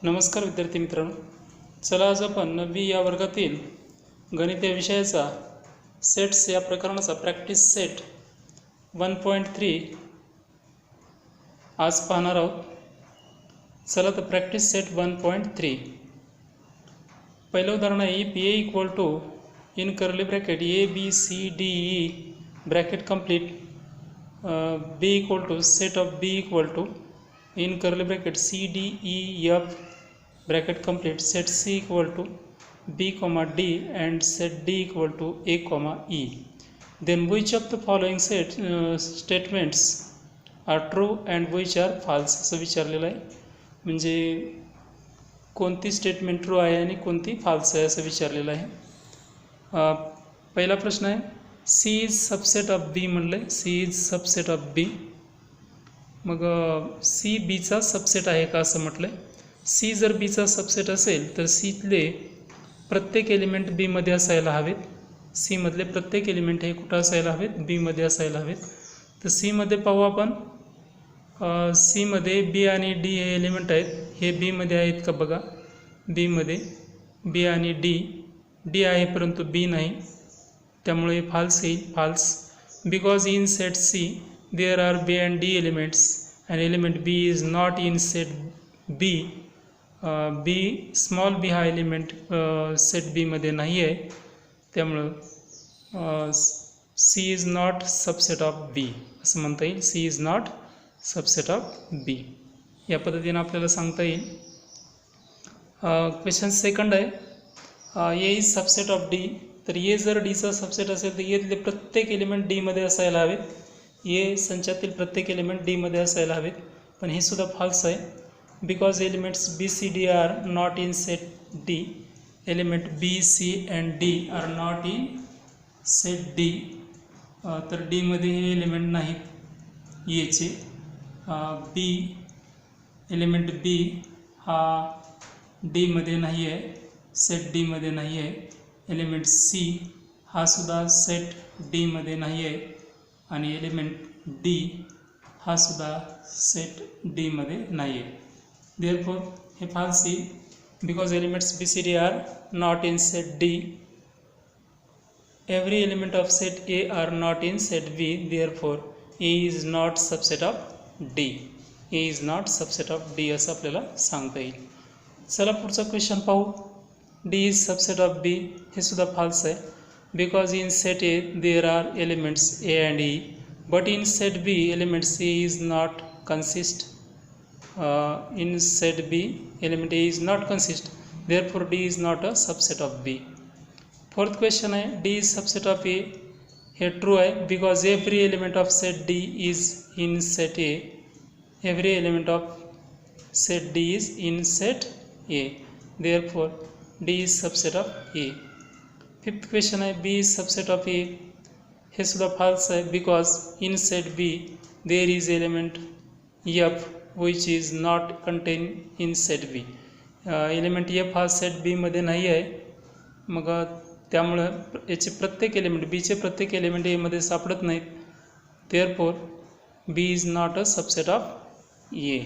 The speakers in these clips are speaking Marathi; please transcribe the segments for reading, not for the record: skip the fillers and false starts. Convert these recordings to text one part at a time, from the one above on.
नमस्कार विद्यार्थी मित्रांनो, चला आज आपण 9वी या वर्गातील गणित या विषयाचा सेट्स या प्रकरणाचा प्रॅक्टिस सेट 1.3 आज पाहणार आहोत. चला तर प्रॅक्टिस सेट 1.3 पहिलं उदाहरण आहे. If A equal to in curly bracket A B C D E bracket complete B equal to set of B equal to in curly bracket C D E F bracket complete set C equal to B comma D and set D equal to A comma E, then which of the following statements are true and which are false असं विचारलेलं आहे. म्हणजे कोणती स्टेटमेंट ट्रू आहे आणि कोणती फाल्स आहे असं विचारलेलं आहे. पहिला प्रश्न आहे C is subset of B म्हणलं. C is subset of B. मग सी बीचा सबसेट आहे का असं म्हटलं आहे. सी जर बीचा सबसेट असेल तर सीतले प्रत्येक एलिमेंट बीमध्ये असायला हवेत. सीमधले प्रत्येक एलिमेंट हे कुठं असायला हवेत? बीमध्ये असायला हवेत. तर सीमध्ये पाहू आपण. सीमध्ये बी आणि डी हे एलिमेंट आहेत. हे बीमध्ये आहेत का बघा. बीमध्ये बी आणि डी आहे परंतु बी नाही, त्यामुळे फाल्स येईल. False because in set C there are B and D elements and element B is not in set B. B small b हा एलिमेंट सेट बी मध्ये नाही आहे, त्यामुळं C is not subset of B असं म्हणता येईल. C is not subset of B या पद्धतीने आपल्याला सांगता येईल. क्वेश्चन सेकंड आहे. A is subset of D. तर A जर डीचा सबसेट असेल तर यातले प्रत्येक एलिमेंट डी मध्ये असायला हवेत. ए संचातील प्रत्येक एलिमेंट डी मध्ये असायला हवेत, पण हे सुद्धा फाल्स आहे. Because elements B C D are not in set D. Element B C and D are not in set D. तर डीमध्ये हे एलिमेंट नाहीत एचे. बी एलिमेंट बी हा डीमध्ये नाही आहे, सेट डीमध्ये नाही आहे. एलिमेंट सी हा सुद्धा सेट डीमध्ये नाही आहे आणि एलिमेंट डी हा सुद्धा सेट डीमध्ये नाही आहे. देअरफॉर हे फाल्स येईल. Because elements B C D are not in set D. Every element of set A are not in set B. Therefore A is not subset of D. A is not subset of D असं आपल्याला सांगता येईल. चला पुढचा क्वेश्चन पाहू. D is subset of B. हे सुद्धा फाल्स आहे. Because in set A there are elements A and E, but in set B element C is not consist. In set B element A is not consist. Therefore D is not a subset of B. Fourth question है D is subset of A. Here true है because every element of set D is in set A. Every element of set D is in set A. Therefore D is subset of A. Fifth question आहे B is subset of A. हे सुद्धा फाल्स आहे. Because in set B there is element F which is not contain in set B. Element F हा सेट बीमध्ये नाही आहे. मग त्यामुळं याचे प्रत्येक एलिमेंट बीचे प्रत्येक एलिमेंट एमध्ये सापडत नाहीत. Therefore B is not a subset of A.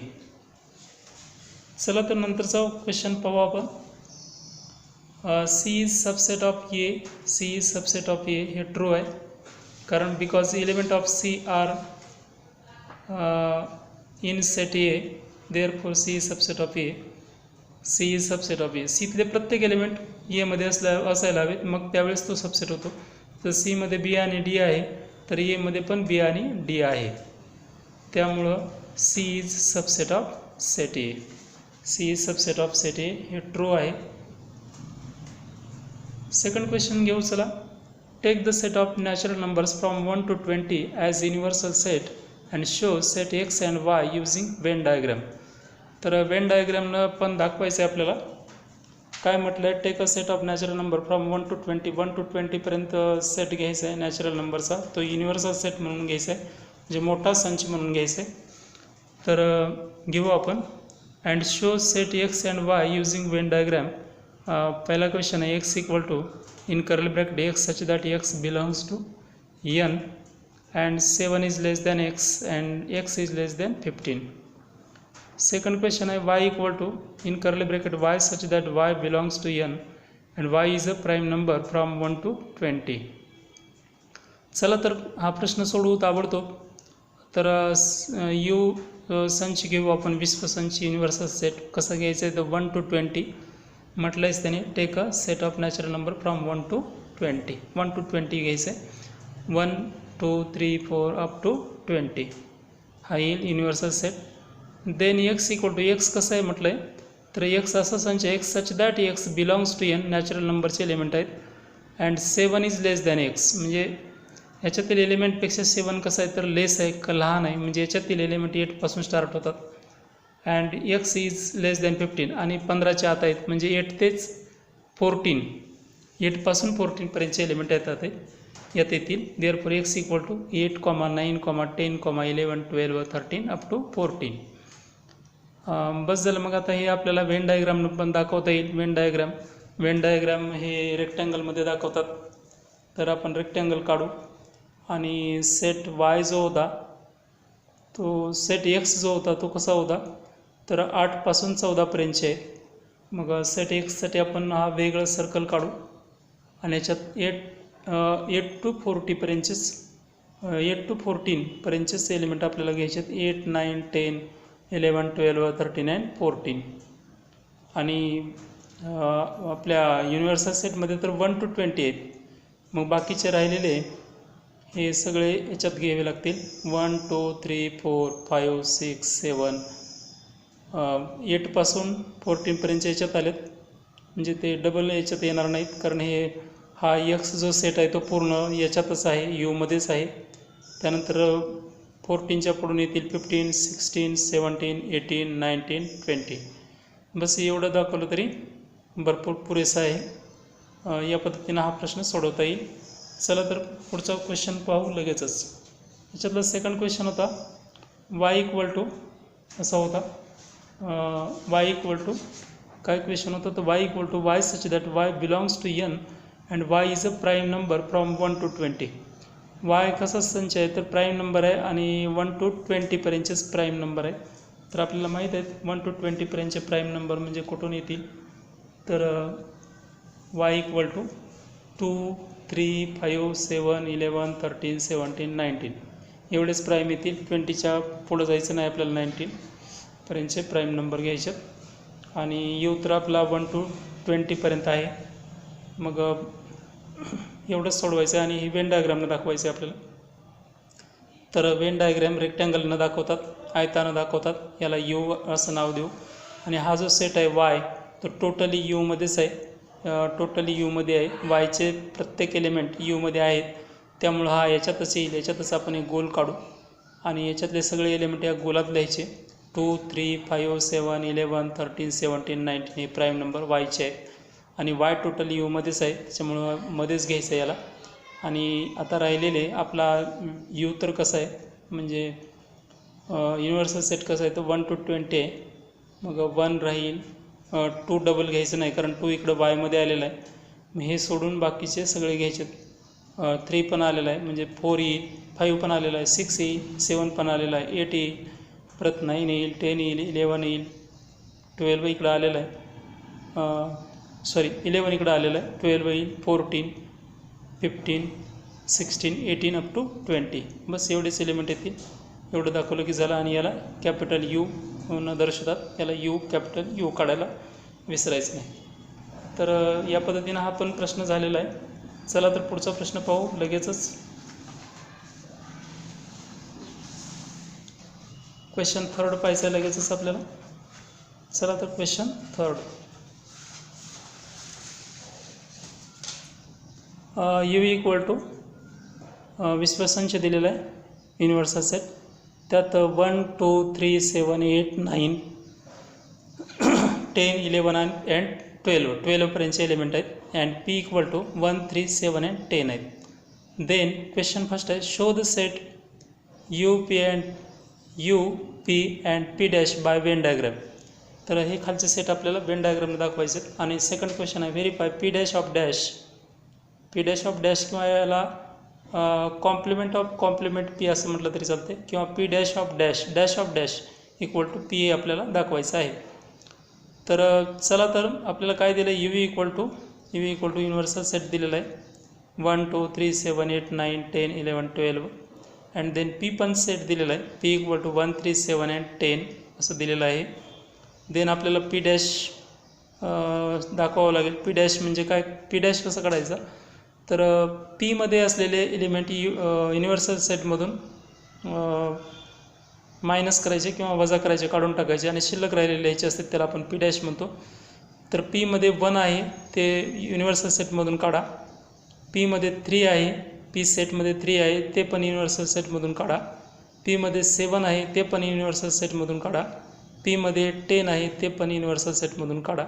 चला तर नंतरचा क्वेश्चन पाहू आपण. C is subset of A. C is subset of A हे ट्रू आहे, कारण because element of C are in set A. Therefore C is subset of A. C is subset of A. सीतले प्रत्येक एलिमेंट एमध्ये असायला हवेत, मग त्यावेळेस तो सबसेट होतो. तर सीमध्ये बी आणि डी आहे तर एमध्ये पण बी आणि डी आहे, त्यामुळं C is subset of set A. C is subset of set A हे ट्रू आहे. सेकंड क्वेश्चन घेऊ. चला. Take the set of natural numbers from 1 to 20 as universal set and show set X and Y using Venn diagram. तर वेन डायग्रामनं पण दाखवायचं आहे आपल्याला. काय म्हटलं आहे? Take a set of natural number from 1 to 20. 1 to 20पर्यंत सेट घ्यायचा आहे नॅचरल नंबरचा. तो युनिव्हर्सल सेट म्हणून घ्यायचा आहे, म्हणजे मोठा संच म्हणून घ्यायचा आहे. तर घेऊ आपण. And show set X and Y using Venn diagram. पहला क्वेश्चन है X equal to in curly bracket X such that X belongs to N and 7 is less than X and X is less than 15. Second question आहे y equal to in curly bracket y such that y belongs to n and y is a prime number from 1 to 20. चला तर हा प्रश्न सोडवू ताबडतोब. तर संच घेऊ आपण, विश्वसंच युनिव्हर्सल सेट कसा घ्यायचा आहे तर 1 to 20 म्हटलं आहेच त्याने. Take a set of natural number from 1 to 20. 1 to 20 घ्यायचं आहे. 1 2 3 4 अप टू 20 हा येईल universal set. Then X equal to X कसं आहे म्हटलं आहे तर एक्स असा संच X such that X belongs to N natural नंबरचे एलिमेंट आहेत and 7 is less than X. म्हणजे याच्यातील एलिमेंटपेक्षा 7 कसं आहे तर लेस आहे का लहान आहे. म्हणजे याच्यातील एलिमेंट 8पासून स्टार्ट होतात and x is less than 15 आणि 15च्या आत आहेत. म्हणजे 8 तेच 14, 8पासून 14पर्यंतचे एलिमेंट येतात यात येतील. Therefore X equal to 8, 9, 10, 11, 12, 13 up to 14. बस झालं. मग आता हे आपल्याला वेन डायग्राम पण दाखवता येईल. वेन डायग्राम हे रेक्टँगलमध्ये दाखवतात. तर आपण रेक्टँगल काढू आणि सेट वाय जो होता तो सेट एक्स जो होता तो कसा होता तर 8पासून 14पर्यंतचे आहेत. मग सेट एक्ससाठी आपण हा वेगळं सर्कल काढू आणि याच्यात 8 to 40पर्यंतचेच 8 to 14पर्यंतचेच एलिमेंट आपल्याला घ्यायचे आहेत. 8, 9, 10, 11, 12, 13 अँड 14. आणि आपल्या युनिव्हर्सल सेटमध्ये तर 1 to 20 आहेत. मग बाकीचे राहिलेले हे सगळे याच्यात घ्यावे लागतील. 1 2 3 4 5 6 7 8पासून 14पर्यंतच्या याच्यात आलेत. म्हणजे ते डबल याच्यात येणार नाहीत कारण हा एक्स जो सेट आहे तो पूर्ण याच्यातच आहे, यूमध्येच आहे. त्यानंतर 14च्या पुढून येतील 15, 16, 17, 18, 19, 20. बस एवढं दाखवलं तरी भरपूर पुरेसा आहे. या पद्धतीनं हा प्रश्न सोडवता येईल. चला तर पुढचा क्वेश्चन पाहू लगेचच. याच्यातला सेकंड क्वेश्चन होता वाय इक्वल टू असा होता. वाय इक्वल टू काय क्वेश्चन होतं तर Y equal to Y such that Y belongs to N and Y is a prime number from 1 to 20. Y कसा संच आहे तर प्राईम नंबर आहे आणि 1 to 20पर्यंतचेच प्राईम नंबर आहे. तर आपल्याला माहीत आहे 1 to 20पर्यंतचे प्राईम नंबर म्हणजे कुठून येतील तर वाय इक्वल टू 2, 3, 5, 7, 11, 13, 17, 19 एवढेच प्राईम येतील. 20च्या पुढं जायचं नाही आपल्याला. 19पर्यंतचे प्राईम नंबर घ्यायचे आणि यू तर आपला 1 to 20पर्यंत आहे. मग एवढंच सोडवायचं आहे आणि ही वेन डायग्रामनं दाखवायचं आहे आपल्याला. तर वेन डायग्राम रेक्टँगलनं दाखवतात, आयतानं दाखवतात. याला यू असं नाव देऊ. आणि हा जो सेट आहे वाय तो टोटली यूमध्येच आहे, टोटली यूमध्ये आहे. वायचे प्रत्येक एलिमेंट यूमध्ये आहेत त्यामुळं हा याच्यातच येईल. याच्यातच आपण एक गोल काढू आणि याच्यातले सगळे एलिमेंट या गोलात लिहायचे. 2, 3, 5, 7, 11, 13, 17, 19 हे प्राईम नंबर वायचे आहेत आणि वाय टोटल यूमध्येच आहे त्याच्यामुळं मध्येच घ्यायचं आहे याला. आणि आता राहिलेले आपला यू तर कसं आहे म्हणजे युनिव्हर्सल सेट कसं आहे तर 1 to 20 आहे. मग 1 राहील, 2 डबल घ्यायचं नाही कारण 2 इकडं वायमध्ये आलेला आहे. मग हे सोडून बाकीचे सगळे घ्यायचे. 3 पण आलेला आहे म्हणजे 4 येईल, 5 पण आलेला आहे, 6 येईल, 7 पण आलेला आहे, 8 येईल, परत 9 येईल, 10 येईल, 11 येईल, 12 इकडं आलेलं आहे, 11 इकडं आलेलं आहे, 12 येईल, 14, 15, 16, 18 अप टू 20. बस एवढेच एलिमेंट येतील. एवढं दाखवलं की झालं. आणि याला कॅपिटल यू न दर्शवतात, याला यू कॅपिटल यू काढायला विसरायचं नाही. तर या पद्धतीनं हा पण प्रश्न झालेला आहे. चला तर पुढचा प्रश्न पाहू लगेचच. क्वेश्चन थर्ड पाहायचं आहे लगेचच आपल्याला. चला तर question third. U equal to विश्वसंच दिलेला आहे युनिव्हर्सल सेट. त्यात 1 2 3 7 8 9 10 11 अँड 12पर्यंतचे एलिमेंट आहेत and P equal to 1 3 7 and 10 आहेत. देन क्वेश्चन फर्स्ट आहे show the set U P and P dash by Venn diagram. तर हे खालचे सेट आपल्याला वेन डायग्रामने दाखवायचे. आणि सेकंड क्वेश्चन आहे verify P dash of dash किंवा याला कॉम्प्लिमेंट ऑफ कॉम्प्लिमेंट पी असं म्हटलं तरी चालते किंवा P dash of dash equal to P ए आपल्याला दाखवायचं आहे. तर चला तर आपल्याला काय दिलं आहे, U equal to universal set दिलेला आहे 1 2 3 7 8 9 10 11 12 अँड देन पी पण सेट दिलेला आहे पी इक्वल टू 1 3 7 अँड 10 असं दिलेलं आहे. देन आपल्याला पी डॅश दाखवावं लागेल. पी डॅश म्हणजे काय, पी डॅश कसं काढायचं, तर पीमध्ये असलेले एलिमेंट युनिव्हर्सल सेटमधून मायनस करायचे किंवा वजा करायचे, काढून टाकायचे आणि शिल्लक राहिलेले लिहायचे असतात, त्याला आपण पी डॅश म्हणतो. तर पीमध्ये 1 आहे ते युनिव्हर्सल सेटमधून काढा. पीमध्ये 3 आहे, पी सेटमध्ये 3 आहे ते पण युनिव्हर्सल सेटमधून काढा. पीमध्ये 7 आहे ते पण युनिव्हर्सल सेटमधून काढा. पीमध्ये 10 आहे ते पण युनिव्हर्सल सेटमधून काढा.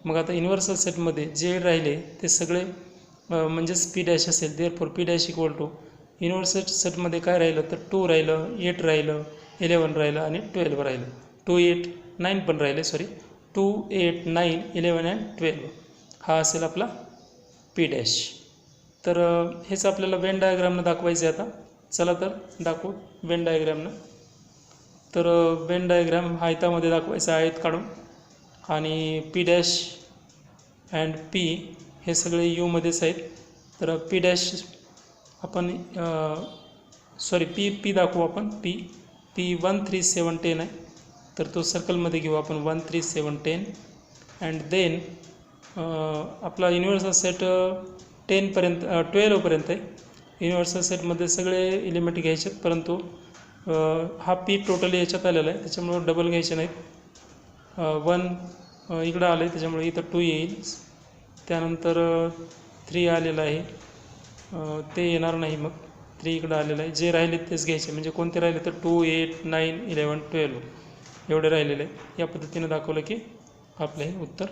मग आता युनिव्हर्सल सेटमध्ये जे राहिले ते सगळे म्हणजेच पी डॅश असेल. Therefore P dash equal to universal सेटमध्ये काय राहिलं तर 2 राहिलं, 8 राहिलं, 11 राहिलं आणि 12 राहिलं. 2 8 9 पण राहिले, 2 8 9 11 अँड 12 हा असेल आपला पी डॅश. तर हेच आपल्याला वेन डायग्रामनं दाखवायचं आहे. आता चला तर दाखवू वेन डायग्रामनं. तर वेन डायग्राम आयतामध्ये दाखवायचा, आयत काढून, आणि पी डॅश अँड पी हे सगळे यूमध्येच आहेत. तर पी डॅश आपण पी दाखवू आपण. पी 1 3 7 10 आहे, तर तो सर्कलमध्ये घेऊ आपण 1 3 7 10 अँड देन आपला युनिव्हर्सल सेट 12पर्यंत आहे. युनिव्हर्सल सेटमध्ये सगळे एलिमेंट घ्यायचे, परंतु हा पी टोटली याच्यात आलेला आहे त्याच्यामुळं डबल घ्यायचे नाहीत. 1 इकडं आलं आहे त्याच्यामुळे इथं 2 येईल. त्यानंतर 3 आलेलं आहे, ते येणार नाही, मग 3 इकडं आलेलं आहे. जे राहिले तेच घ्यायचे, म्हणजे कोणते राहिले तर 2 8 9 11 12 एवढे राहिलेले आहे. या पद्धतीनं दाखवलं की आपलं हे उत्तर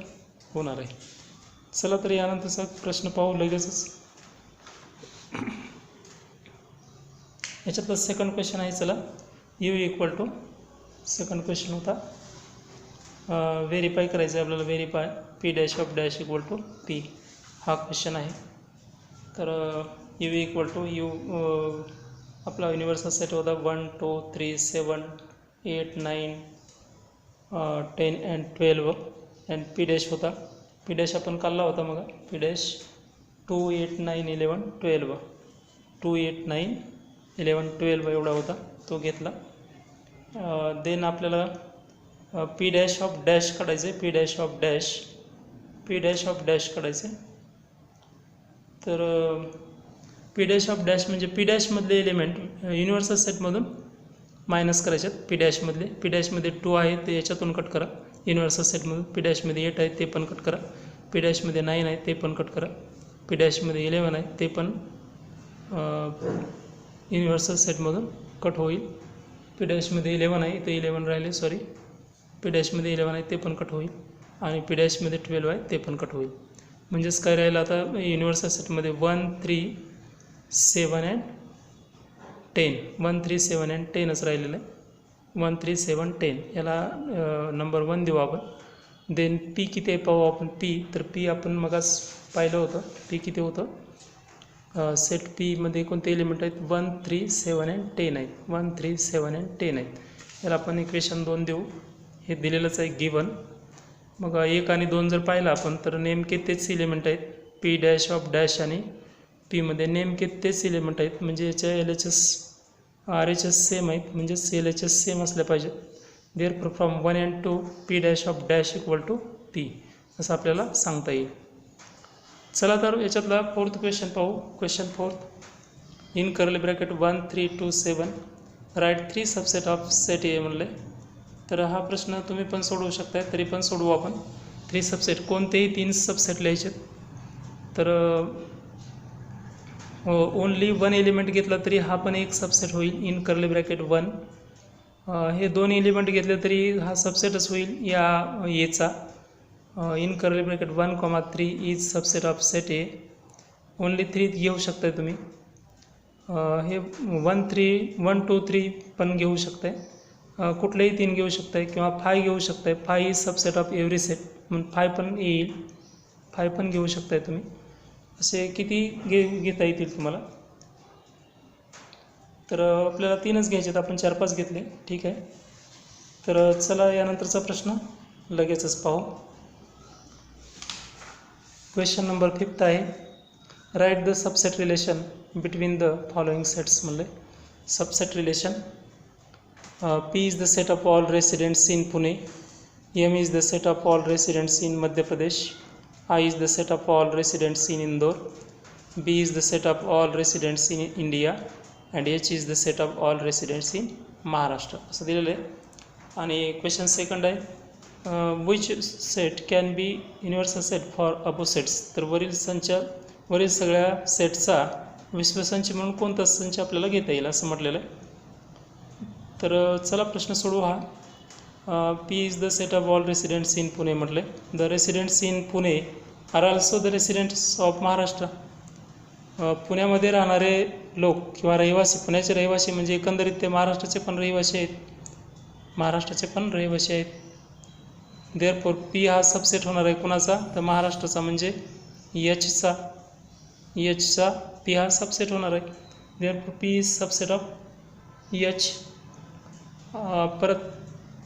होणार आहे. चला तर यानंतरचा प्रश्न पाहू लगेचच. याच्यातलं सेकंड क्वेश्चन आहे. चला, U equal to second question होता व्हेरीफाय करायचं आहे आपल्याला. Verify P dash of dash equal to P हा क्वेश्चन आहे. तर यू इक्वल टू आपला युनिव्हर्सल सेट होता 1 2 3 7 8 9 10 अँड 12 अँड पी डॅश होता. पी डॅश आपण काढला होता मग. पी डॅश 2 8 9 11 12 2 8 9 11 12 एवढा होता, तो घेतला. देन आपल्याला पी डॅश ऑफ डॅश काढायचं आहे. पी डॅश ऑफ डॅश काढायचं आहे. तर पी डॅश ऑफ डॅश म्हणजे पी डॅशमधले एलिमेंट युनिव्हर्सल सेटमधून मायनस करायचे आहेत. पी डॅशमध्ये 2 आहे ते याच्यातून कट करा युनिव्हर्सल सेटमधून. पी डॅशमध्ये 8 आहे ते पण कट करा. पी डॅशमध्ये 9 आहे ते पण कट करा. पी डॅशमध्ये 11 आहे ते पण युनिव्हर्सल सेटमधून कट होईल. पी डॅशमध्ये 11 आहे, इथे 11 राहिले, पी डॅशमध्ये 11 आहे ते पण कट होईल. आणि पी डॅशमध्ये 12 आहे ते पण कट होईल. म्हणजेच काय राहिलं आता युनिव्हर्सल सेटमध्ये 1 3 7 अँड 10 1 3 7 अँड 10च राहिलेलं आहे. 1 3 7 10 याला नंबर 1 देऊ आपण. देन पी किती आहे पाहू आपण. तर पी आपण मगाच पाहिलं होतं. पी किती होतं, सेट पीमध्ये कोणते एलिमेंट आहेत 1 3 7 अँड 10 आहेत. 1 3 7 अँड 10 आहेत. याला आपण इक्वेशन 2 देऊ. हे दिलेलंच आहे गिवन. मग 1 आणि 2 जर पाहिलं आपण तर नेमके तेच एलिमेंट आहेत. पी डॅश ऑफ डॅश आणि पीमध्ये नेमके तेच एलिमेंट आहेत. म्हणजे याच्या LHS RHS सेम आहेत, म्हणजेच LHS सेम असल्या पाहिजेत. Therefore from 1 and 2 P dash of dash equal to P असं आपल्याला सांगता येईल. चला तर याच्यातला 4th क्वेश्चन पाहू. Question 4th in curly bracket 1 3 2 7 right 3 subset of set A म्हणले. तर हा प्रश्न तुम्ही पण सोडवू शकताय, तरी पण सोडवू आपण. 3 सबसेट कोणतेही 3 सबसेट लिहायचे. तर ओनली 1 एलिमेंट घेतला तरी हा पण एक सबसेट होईल. इन कर्ली ब्रॅकेट 1 हे 2 एलिमेंट घेतले तरी हा सबसेटच होईल या एचा. In curly bracket 1 3 is subset of set A. Only 3 घेऊ शकताय तुम्ही. हे 1 2 3 पण घेऊ शकताय. कुठलेही 3 घेऊ शकताय किंवा 5 घेऊ शकताय. 5 is subset of every set म्हणून 5 पण येईल. 5 पण घेऊ शकताय तुम्ही. असे किती घेता येतील तुम्हाला. तर आपल्याला 3च घ्यायचे आहेत, आपण 4 5 घेतले, ठीक आहे. तर चला यानंतरचा प्रश्न लगेचच पाहू. क्वेश्चन नंबर 5 आहे, write the subset relation between the following sets. म्हणले subset relation. P is the set of all residents in Pune. M is the set of all residents in Madhya Pradesh. I is the set of all residents in Indore. B is the set of all residents in India. And H is the set of all residents in Maharashtra. असं दिलेलं आहे. आणि क्वेश्चन सेकंड आहे, which set can be universal set for above sets. तर वरील सगळ्या सेटचा विश्वसंच म्हणून कोणता संच आपल्याला घेता येईल असं म्हटलेलं आहे. तर चला प्रश्न सोडू हा. P is the set of all residents in Pune म्हटले. The residents in Pune are also the residents of Maharashtra. पुण्यामध्ये राहणारे लोक किंवा रहिवासी, पुण्याचे रहिवासी म्हणजे एकंदरीत ते महाराष्ट्राचे पण रहिवासी आहेत. देअरफॉर P हा सबसेट होणार आहे कुणाचा, तर महाराष्ट्राचा, म्हणजे Hचा P हा सबसेट होणार आहे. Therefore P is subset of H. परत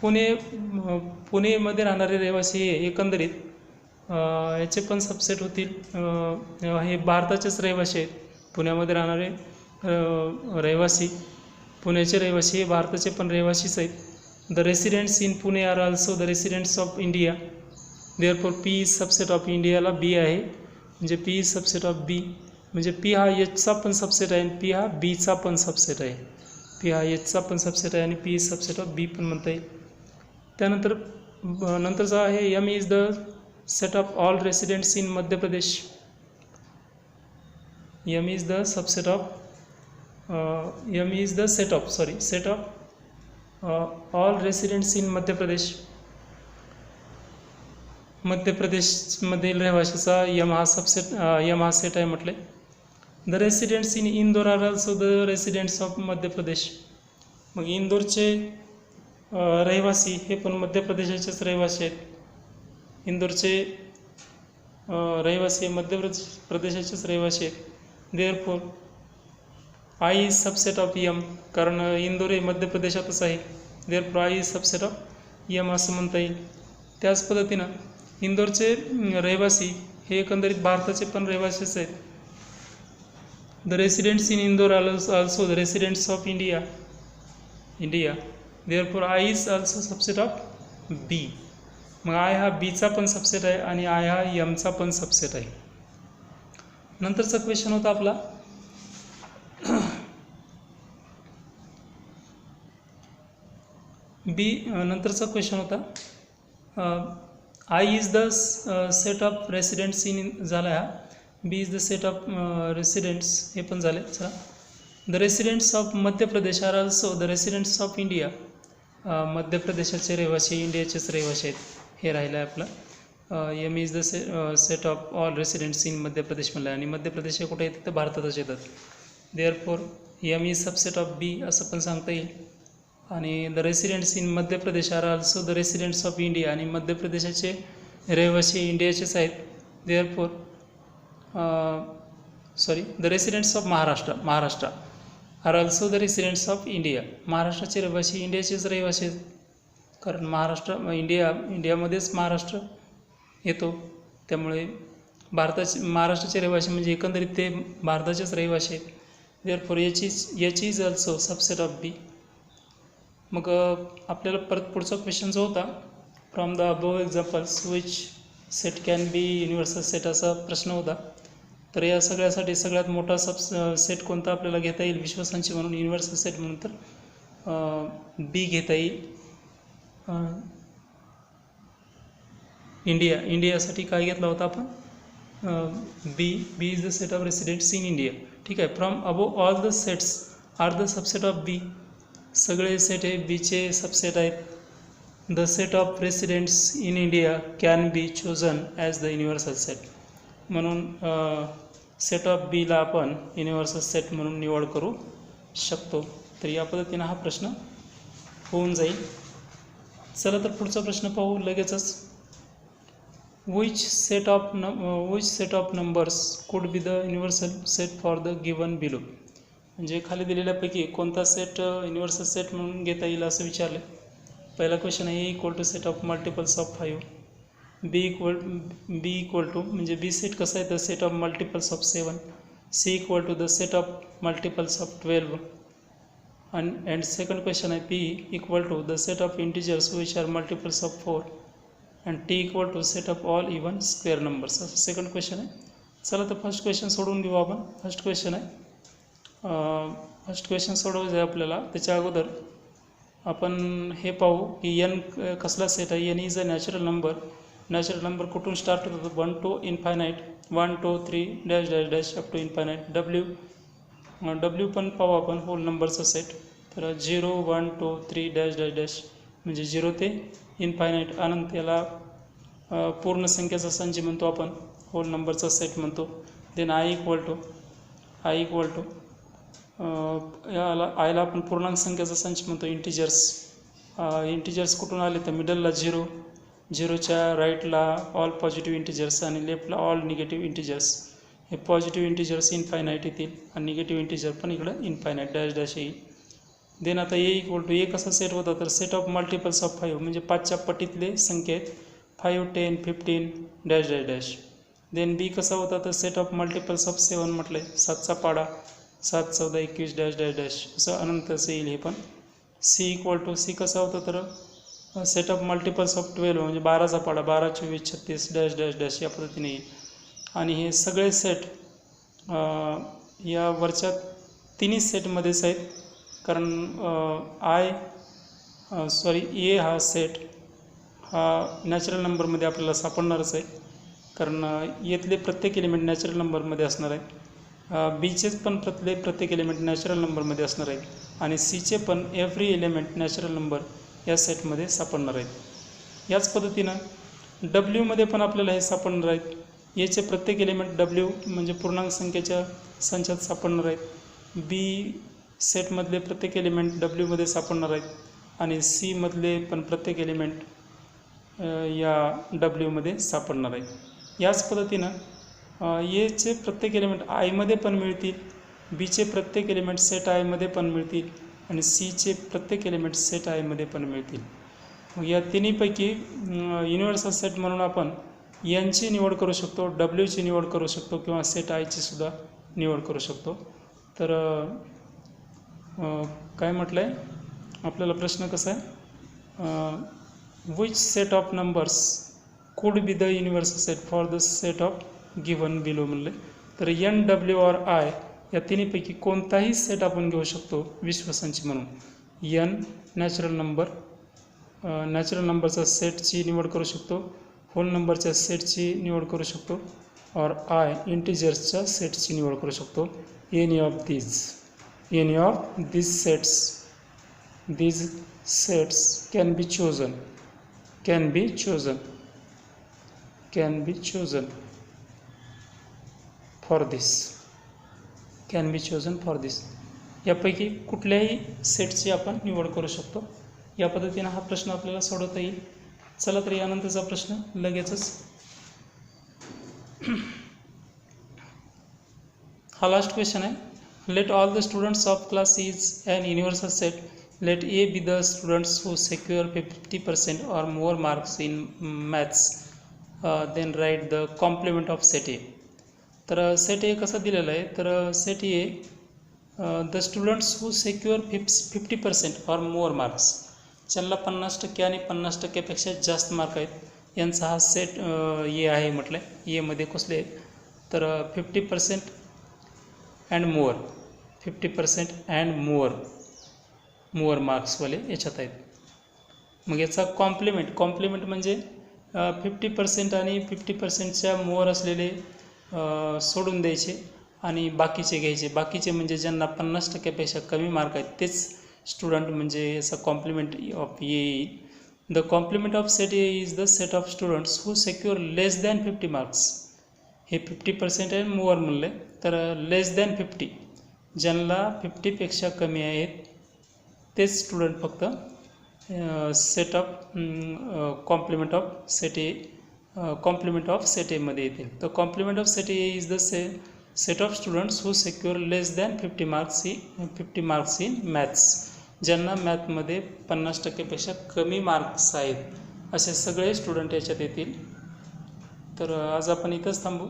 पुणेमध्ये राहणारे रहिवासी हे एकंदरीत याचे पण सबसेट होतील. हे भारताचेच रहिवासी आहेत. पुण्यामध्ये राहणारे रहिवासी, पुण्याचे रहिवासी हे भारताचे पण रहिवासीच आहेत. The residents in Pune are also the residents of India. Therefore P is subset of इंडियाला B आहे, म्हणजे P is subset of B, म्हणजे P हा Hचा पण सबसेट आहे आणि P हा Bचा पण सबसेट आहे. P हा Hचा पण सबसेट आहे आणि P is subset of B पण म्हणता येईल. त्यानंतर नंतरचा आहे, M is the set of all residents in Madhya Pradesh. M is the set of all residents in Madhya प्रदेश. मध्य प्रदेशमधील रहिवाशाचा M हा सेट आहे म्हटले. The residents in Indore are also the residents of Madhya Pradesh. मग इंदोरचे रहिवासी हे पण मध्य प्रदेशाचेच रहिवासी आहेत. इंदोरचे रहिवासी मध्य प्रदेशाचेच रहिवासी आहेत. Therefore I is subset of M, कारण इंदोर हे मध्य प्रदेशातच आहे. Therefore I is subset of M असं म्हणता येईल. त्याच पद्धतीनं इंदोरचे रहिवासी हे एकंदरीत भारताचे पण रहिवासीच आहेत. The residents in Indore are also the residents of India. Therefore I is also subset of B. मग I हा Bचा पण सबसेट आहे आणि I हा Mचा पण सबसेट आहे. नंतरचा क्वेश्चन होता आपला, नंतरचा क्वेश्चन होता, I is the set of residents in झाला हा. B is the set of residents हे पण झाले. चला, the residents of Madhya Pradesh are also the residents of India. Madhya प्रदेशाचे रहिवासी इंडियाचेच रहिवासी आहेत, हे राहिलं आहे आपलं. M is the set of all residents in Madhya प्रदेश म्हणलं, आणि मध्य प्रदेश हे कुठे येतात तर भारतातच येतात. Therefore M is subset of B असं पण सांगता येईल. आणि the residents in Madhya Pradesh are also the residents of India, आणि मध्य प्रदेशाचे रहिवासी इंडियाचेच आहेत. Therefore the residents of Maharashtra are also the residents of India. महाराष्ट्राचे रहिवासी इंडियाचेच रहिवासी आहेत, कारण इंडियामध्येच महाराष्ट्र येतो. त्यामुळे महाराष्ट्राचे रहिवासी म्हणजे एकंदरीत ते भारताचेच रहिवासी आहेत. Therefore H is also subset of B. मग आपल्याला परत पुढचा क्वेश्चन जो होता, from the above examples which set can be universal set, असा प्रश्न होता. तर या सगळ्यासाठी सगळ्यात मोठा सेट कोणता आपल्याला घेता येईल विश्वसंची म्हणून, युनिव्हर्सल सेट म्हणून, तर B घेता येईल. इंडियासाठी काय घेतला होता आपण, B is the set of residents in India. ठीक आहे. From above all the sets are the subset of B. सगळे सेट हे Bचे सबसेट आहेत. The set of residents in India can be chosen as the universal set. म्हणून सेट ऑफ Bला आपण युनिव्हर्सल सेट म्हणून निवड करू शकतो. तर या पद्धतीनं हा प्रश्न होऊन जाईल. चला तर पुढचा प्रश्न पाहू लगेचच. Which set of numbers could be the universal set for the given below. म्हणजे खाली दिलेल्यापैकी कोणता सेट युनिव्हर्सल सेट म्हणून घेता येईल असं विचारले. पहिला क्वेश्चन आहे A equal to set of multiples of 5. B equal to म्हणजे बी सेट कसा आहे तर set of multiples of 7. C equal to the set of multiples of 12. and second question आहे P equal to the set of integers which are multiples of 4. and T equal to set of all even square numbers. असं सेकंड क्वेश्चन आहे. चला तर फर्स्ट क्वेश्चन सोडवून घेऊ आपण. फर्स्ट क्वेश्चन आहे, फर्स्ट क्वेश्चन सोडवायचं आहे आपल्याला. त्याच्या अगोदर आपण हे पाहू की एन कसला सेट आहे. N is a natural number. Natural number कुठून स्टार्ट होतो 1 to infinite, 1 2 3 dash dash dash up to infinite. W पण पाहू आपण होल नंबरचा सेट. तर 0 1 2 3 डॅश डॅश डॅश म्हणजे 0 ते इन्फायनाईट अनंत, याला पूर्ण संख्येचा संच म्हणतो आपण, होल नंबरचा सेट म्हणतो. देन आय इक्वल टू याला आयला आपण पूर्णांक संख्येचा संच म्हणतो. इंटिजर्स कुठून आले तर मिडलला 0, 0च्या राईटला ऑल पॉझिटिव्ह इंटिजर्स आणि लेफ्टला ऑल निगेटिव्ह इंटिजर्स. हे पॉझिटिव्ह इंटिजर्स इन्फायनाईट येतील आणि निगेटिव्ह इंटिजर पण इकडं इन्फायनाईट डॅश डॅश येईल. देन आता ए इक्वल टू ए कसा सेट होता तर सेट ऑफ मल्टिपल्स ऑफ 5 म्हणजे 5च्या पटीतले संख्या आहेत. 5 10 15 डॅश डॅश डॅश. देन बी कसा होता तर सेट ऑफ मल्टिपल्स ऑफ 7 म्हटलं आहे, 7चा पाडा 7 14 21 डॅश डॅश डॅश असं अनंत असं येईल हे पण. सी इक्वल टू सी कसा होता तर सेट ऑफ मल्टिपल्स ऑफ 12 म्हणजे 12चा पाडा 12 24 36 डॅश डॅश डॅश या पद्धतीने येईल. आणि हे सगळे सेट या वरच्या तिन्ही सेटमध्येच आहेत, कारण ए हा सेट हा नॅचरल नंबरमध्ये आपल्याला सापडणारच आहे, कारण येथले प्रत्येक एलिमेंट नॅचरल नंबरमध्ये असणार आहे. बीचेच पण प्रत्येक एलिमेंट नॅचरल नंबरमध्ये असणार आहे आणि सीचे पण एव्हरी एलिमेंट नॅचरल नंबर या सेटमध्ये सापडणार आहेत. याच पद्धतीनं डब्ल्यूमध्ये पण आपल्याला हे सापडणार आहेत. याचे प्रत्येक एलिमेंट डब्ल्यू म्हणजे पूर्णांक संख्येच्या संचात सापडणार आहेत. बी सेटमधले प्रत्येक एलिमेंट डब्ल्यूमध्ये सापडणार आहेत आणि सीमधले पण प्रत्येक एलिमेंट या डब्ल्यूमध्ये सापडणार आहेत. याच पद्धतीनं एचे प्रत्येक एलिमेंट आयमध्ये पण मिळतील, बीचे प्रत्येक एलिमेंट सेट आयमध्ये पण मिळतील आणि सीचे प्रत्येक एलिमेंट सेट आयमध्ये पण मिळतील. मग या तिन्हीपैकी युनिव्हर्सल सेट म्हणून आपण एनची निवड करू शकतो, डब्ल्यूची निवड करू शकतो किंवा सेट आयची सुद्धा निवड करू शकतो. तर काय म्हटलं आहे आपल्याला प्रश्न कसा आहे, which set of numbers could be the universal set for the set of given below म्हणले. तर एन डब्ल्यू ऑर आय या तिन्हीपैकी कोणताही सेट आपण घेऊ शकतो विश्वसंची म्हणून. एन नॅचरल नंबरचा सेटची निवड करू शकतो, होल नंबरच्या सेटची निवड करू शकतो, और आय इंटिजर्सच्या सेटची निवड करू शकतो. Any of these sets can be chosen for this. यापैकी कुठल्याही सेटची आपण निवड करू शकतो. या पद्धतीने हा प्रश्न आपल्याला सोडवता येईल. चला तर यानंतरचा प्रश्न लगेचच. हा लास्ट क्वेश्चन आहे. Let all the students of class C is an universal set. Let A be the students who secure 50% or more marks in maths. Then write the complement of set A. तर सेट ए कसा दिलेला आहे तर set A the students who secure 50% और मोर मार्क्स, ज्यांना 50% आणि 50%पेक्षा जास्त मार्क आहेत यांचा हा सेट ए आहे म्हटलं आहे. एमध्ये कसले आहेत तर 50% अँड मोर, 50% अँड मोर मार्क्सवाले याच्यात आहेत. मग याचा कॉम्प्लिमेंट म्हणजे 50% आणि 50%च्या मोर असलेले सोडून द्यायचे आणि बाकीचे घ्यायचे. बाकीचे म्हणजे ज्यांना 50%पेक्षा कमी मार्क आहेत तेच स्टुडंट म्हणजे याचा कॉम्प्लिमेंट ऑफ ए येईल. The complement of set A is the set of students who secure less than 50 marks. हे 50% आहे मोर म्हणले तर लेस दॅन 50 ज्यांना 50पेक्षा कमी आहेत तेच स्टुडंट फक्त set of complement of set एमध्ये येतील. तर complement of set A is the set of students who secure less than 50 marks in maths. ज्यांना मॅथमध्ये 50%पेक्षा कमी मार्क्स आहेत असे सगळे स्टुडंट याच्यात येतील. तर आज आपण इथंच थांबू.